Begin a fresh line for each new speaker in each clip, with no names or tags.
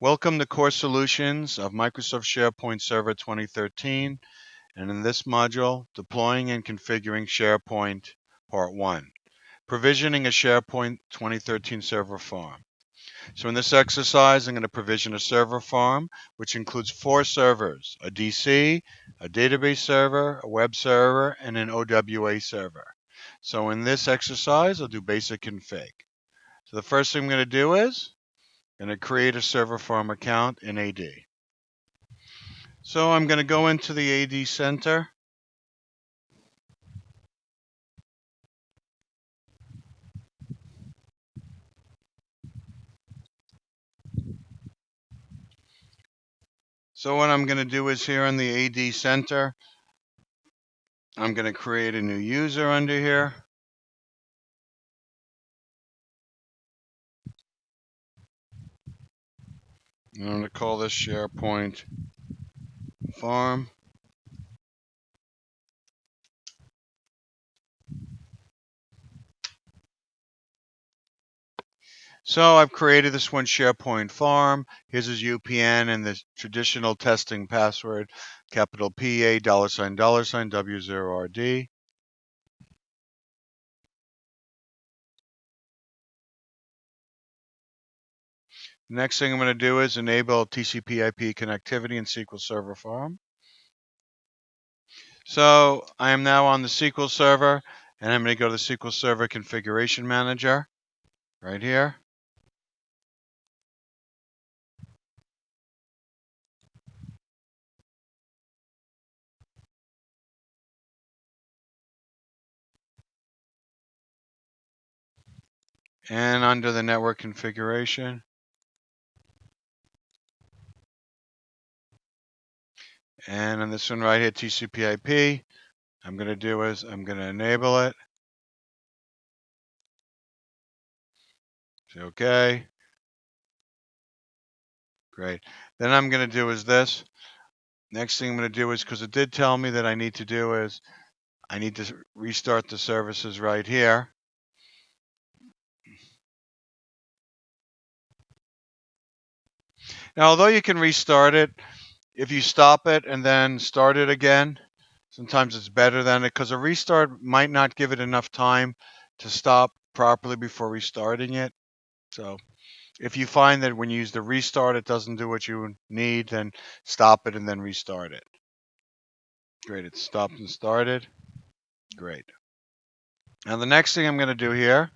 Welcome to Core Solutions of Microsoft SharePoint Server 2013, and in this module, Deploying and Configuring SharePoint Part 1, Provisioning a SharePoint 2013 Server Farm. So in this exercise, I'm going to provision a server farm, which includes 4 servers, a DC, a database server, a web server, and an OWA server. So in this exercise, I'll do basic config. So the first thing I'm going to do is I'm going to create a server farm account in AD. So I'm going to go into the AD center. So what I'm going to do is here in the AD center, I'm going to create a new user under here. I'm going to call this SharePoint Farm. So I've created this one SharePoint Farm. Here's his UPN and the traditional testing password, capital PA $$ W0RD. Next thing I'm going to do is enable TCPIP connectivity in SQL Server Farm. So I am now on the SQL Server, and I'm going to go to the SQL Server Configuration Manager right here. And under the network configuration, and on this one right here, TCPIP, I'm going to do is I'm going to enable it. Say OK. Great. Then I'm going to do is this. Next thing I'm going to do is, because it did tell me that I need to do is, I need to restart the services right here. Now, although you can restart it, if you stop it and then start it again, sometimes it's better than it, because a restart might not give it enough time to stop properly before restarting it. So if you find that when you use the restart, it doesn't do what you need, then stop it and then restart it. Great, it's stopped and started. Great. Now the next thing I'm going to do here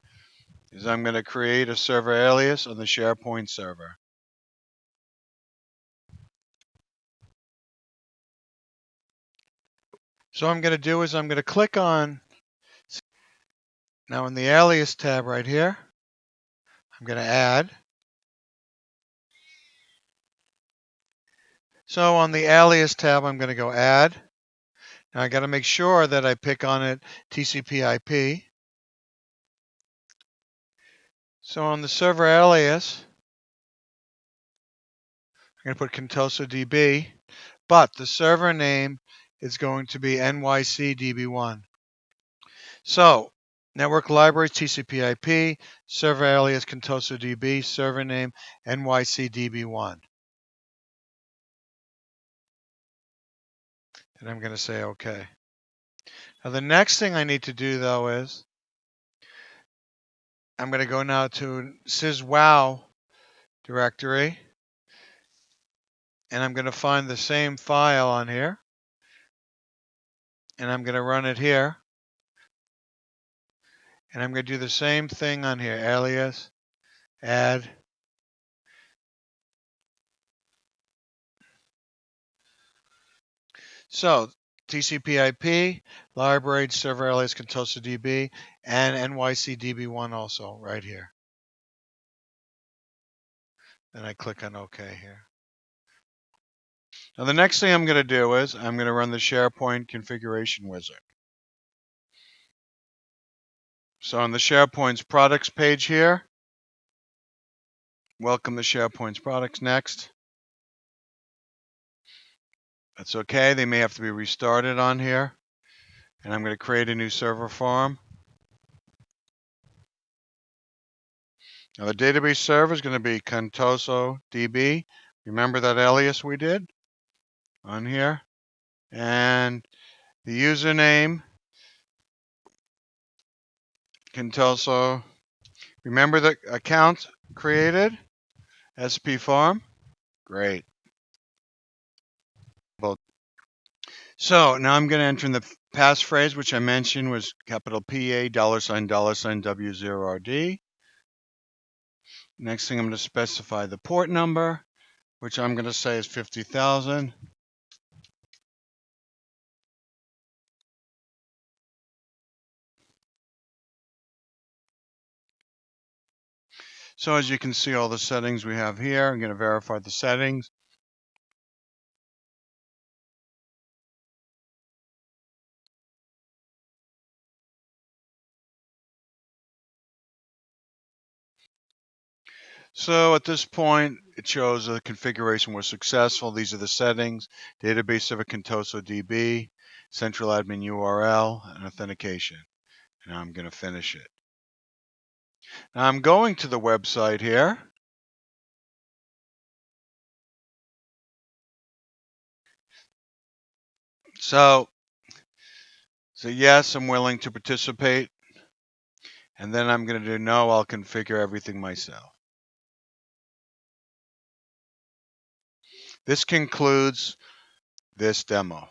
is I'm going to create a server alias on the SharePoint server. So what I'm going to do is I'm going to click on, now in the alias tab right here, I'm going to add. So on the alias tab, I'm going to go add. Now I got to make sure that I pick on it TCPIP. So on the server alias, I'm going to put ContosoDB, but the server name is going to be NYCDB1. So network libraries TCPIP, server alias ContosoDB, server name NYCDB1. And I'm going to say OK. Now the next thing I need to do though is I'm going to go now to syswow directory, and I'm going to find the same file on here, and I'm going to run it here, and I'm going to do the same thing on here, alias, add. So TCPIP, library, server alias ContosoDB, and NYCDB1 also right here. And I click on OK here. Now the next thing I'm going to do is I'm going to run the SharePoint configuration wizard. So on the SharePoint's products page here, welcome to SharePoint's products. Next. That's okay. They may have to be restarted on here. And I'm going to create a new server farm. Now the database server is going to be Contoso DB. Remember that alias we did on here? And the username, Contoso. Remember the account created? SP Farm? Great. So now I'm going to enter in the passphrase, which I mentioned was capital PA $$ W0RD. Next thing I'm going to specify the port number, which I'm going to say is 50,000. So as you can see all the settings we have here, I'm going to verify the settings. So at this point, it shows the configuration was successful. These are the settings: database server Contoso DB, central admin URL, and authentication. And I'm going to finish it. Now I'm going to the website here. So yes, I'm willing to participate. And then I'm going to do no, I'll configure everything myself. This concludes this demo.